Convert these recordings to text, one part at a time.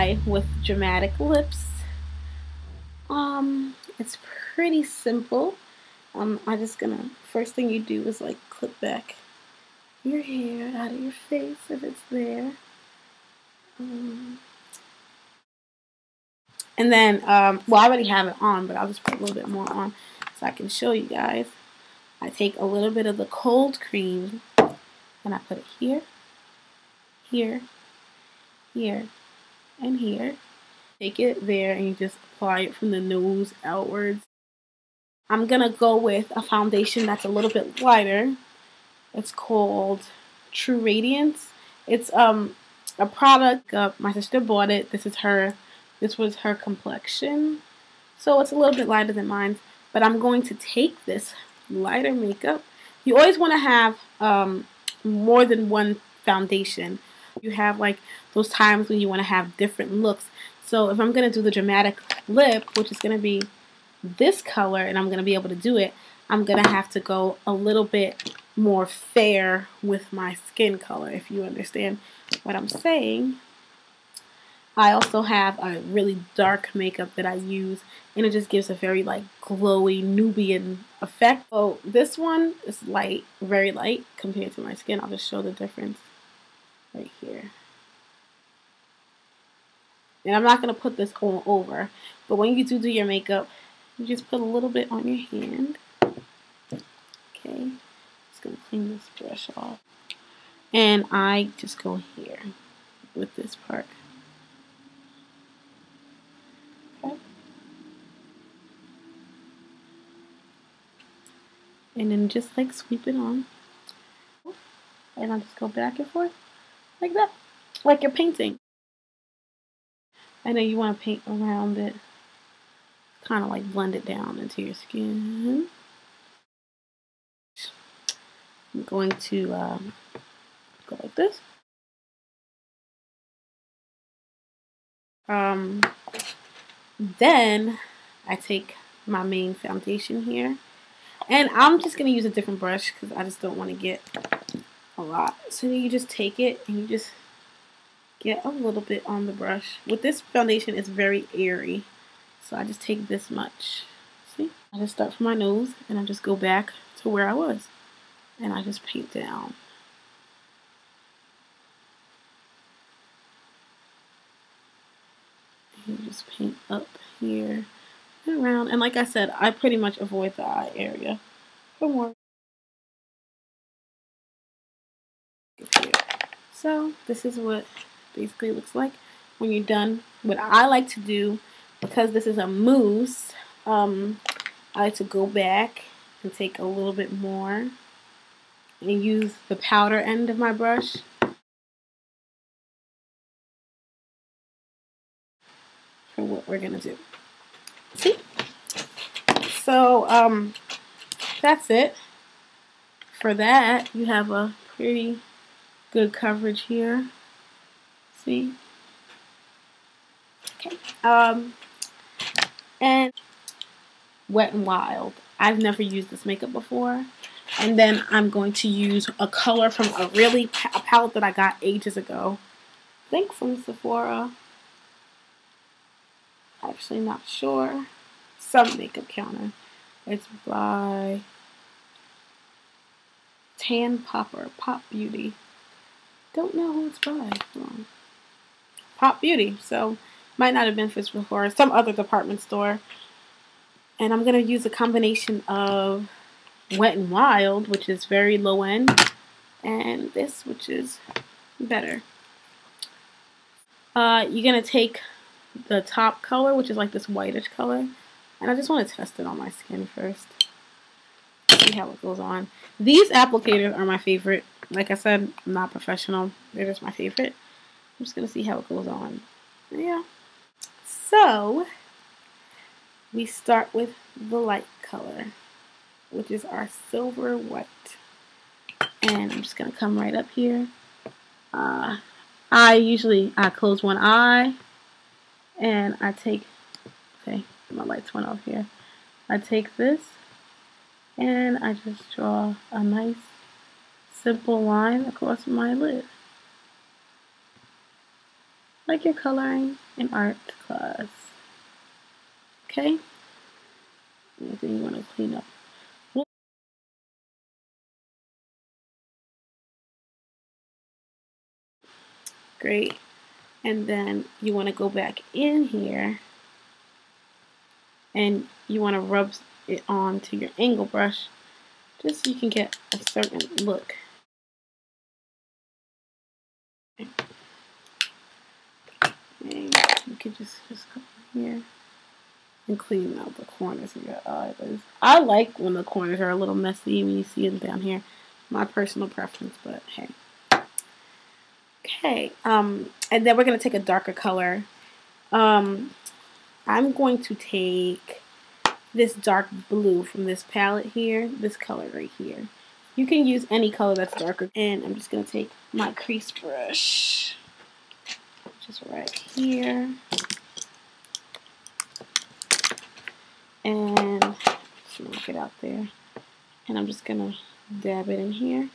try with dramatic lips. It's pretty simple. I'm just gonna, first thing you do is like clip back your hair out of your face if it's there. And then, well, I already have it on, but I'll just put a little bit more on so I can show you guys. I take a little bit of the cold cream and I put it here, here, here, and here. Take it there and you just apply it from the nose outwards. I'm gonna go with a foundation that's a little bit lighter. It's called True Radiance. It's a product my sister bought it. This was her complexion. So it's a little bit lighter than mine. But I'm going to take this lighter makeup. You always want to have more than one foundation. You have like those times when you want to have different looks. So if I'm going to do the dramatic lip, which is going to be this color, and I'm going to be able to do it, I'm going to have to go a little bit more fair with my skin color, if you understand what I'm saying. I also have a really dark makeup that I use, and it just gives a very like glowy Nubian effect. So this one is light, very light compared to my skin. I'll just show the difference right here. And I'm not going to put this all over, but when you do your makeup, you just put a little bit on your hand. Okay, just going to clean this brush off. And I just go here with this part. Okay. And then just like sweep it on. And I'll just go back and forth like that, like you're painting. I know you want to paint around it, kind of like blend it down into your skin. I'm going to go like this. Then I take my main foundation here, and I'm just going to use a different brush because I just don't want to get a lot. So then you just take it and you just get a little bit on the brush. With this foundation, it's very airy, so I just take this much. See? I just start from my nose and I just go back to where I was, and I just paint down. And you just paint up here and around. And like I said, I pretty much avoid the eye area for more. So this is what basically looks like when you're done. What I like to do, because this is a mousse, I like to go back and take a little bit more and use the powder end of my brush for what we're gonna do. See? So that's it. For that, you have a pretty good coverage here. See? Okay. And Wet n Wild. I've never used this makeup before. And then I'm going to use a color from a palette that I got ages ago. I think from Sephora. Actually not sure. Some makeup counter. It's by Tan Popper, Pop Beauty. Don't know who it's by. Pop Beauty. So might not have been for Sephora. Some other department store. And I'm going to use a combination of Wet n Wild, which is very low end, and this, which is better. You're going to take the top color, which is like this whitish color, and I just want to test it on my skin first. See how it goes on. These applicators are my favorite. Like I said, I'm not professional. They're just my favorite. I'm just going to see how it goes on. Yeah. So we start with the light color, which is our silver white. And I'm just going to come right up here. I close one eye, and I take, okay, my lights went off here. I take this, and I just draw a nice, simple line across my lid. like you're coloring in art class. Okay? Anything you want to clean up. Great. And then you want to go back in here and you want to rub it onto your angle brush just so you can get a certain look. Okay, you can just come here and clean out the corners of your eyelids. I like when the corners are a little messy when you see them down here. My personal preference, but hey. Okay, and then we're going to take a darker color. I'm going to take this dark blue from this palette here, this color right here. You can use any color that's darker. And I'm just going to take my crease brush, just right here, and just knock it out there. And I'm just going to dab it in here.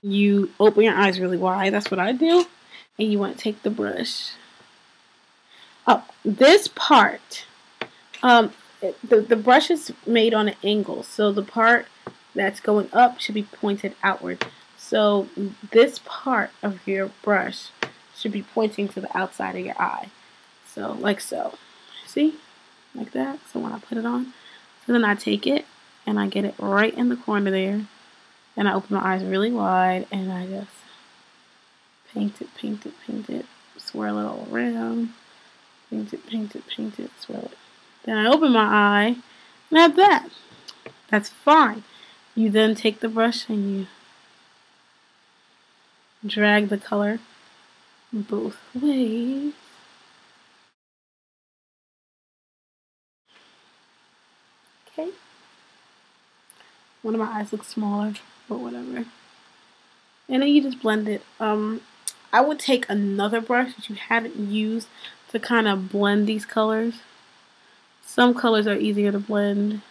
You open your eyes really wide, that's what I do. And you want to take the brush. Oh, this part, the brush is made on an angle, so the part that's going up should be pointed outward. So this part of your brush should be pointing to the outside of your eye. So, like so. See? Like that. So when I put it on, so then I take it and I get it right in the corner there. And I open my eyes really wide and I just paint it, swirl it all around. Paint it, swirl it. Then I open my eye and I have that. That's fine. You then take the brush and you drag the color both ways. Okay. One of my eyes looks smaller, but whatever. And then you just blend it. I would take another brush that you haven't used to kind of blend these colors. Some colors are easier to blend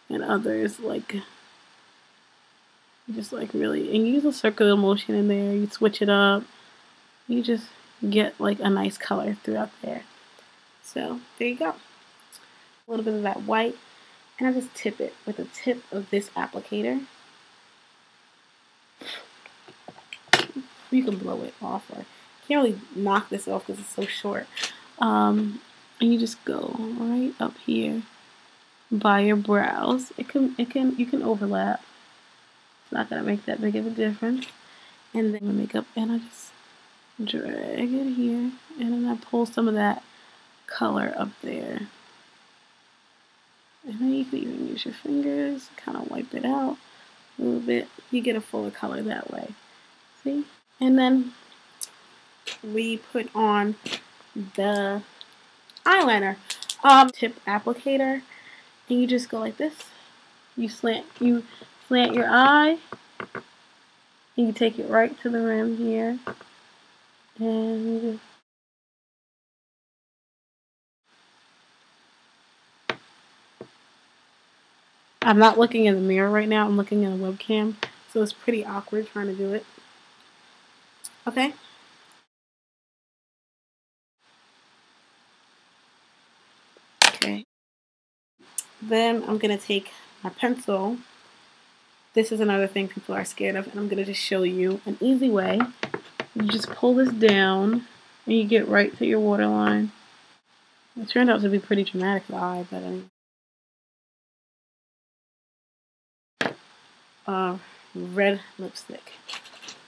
and others like just like really, and you use a circular motion in there, you switch it up, you just get like a nice color throughout there. So there you go. A little bit of that white, and I just tip it with the tip of this applicator. You can blow it off, or can't really knock this off because it's so short. And you just go right up here by your brows. You can overlap. It's not gonna make that big of a difference. And then the makeup, and I just drag it here, and then I pull some of that color up there. And then you can even use your fingers, kind of wipe it out a little bit. You get a fuller color that way. See? And then we put on the eyeliner tip applicator, and you just go like this. You slant your eye, and you take it right to the rim here, and you I'm not looking in the mirror right now. I'm looking in a webcam, so it's pretty awkward trying to do it. Okay. Okay. Then I'm going to take my pencil. This is another thing people are scared of, and I'm going to just show you an easy way. You just pull this down, and you get right to your waterline. It turned out to be pretty dramatic, the eye, but red lipstick.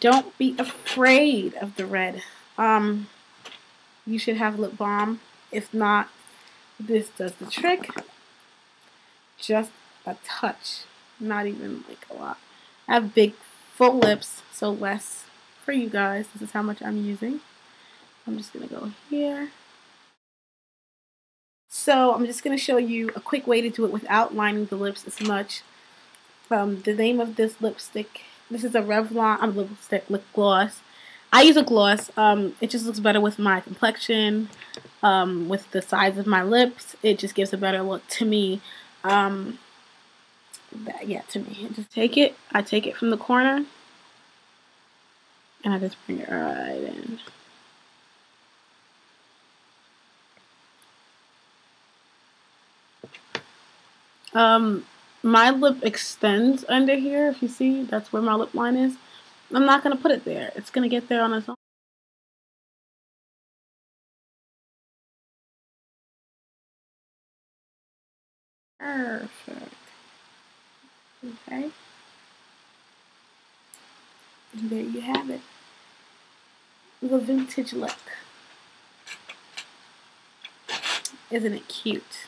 Don't be afraid of the red. You should have lip balm. If not, this does the trick. Just a touch, not even like a lot. I have big, full lips, so less for you guys. This is how much I'm using. I'm just gonna go here. So I'm just gonna show you a quick way to do it without lining the lips as much. The name of this lipstick. This is a Revlon lip gloss. I use a gloss. It just looks better with my complexion, with the size of my lips. It just gives a better look to me. To me. Just take it. I take it from the corner, And I just bring it right in. My lip extends under here. If you see, that's where my lip line is. I'm not going to put it there. It's going to get there on its own. Perfect. Okay. And there you have it. The vintage look. Isn't it cute?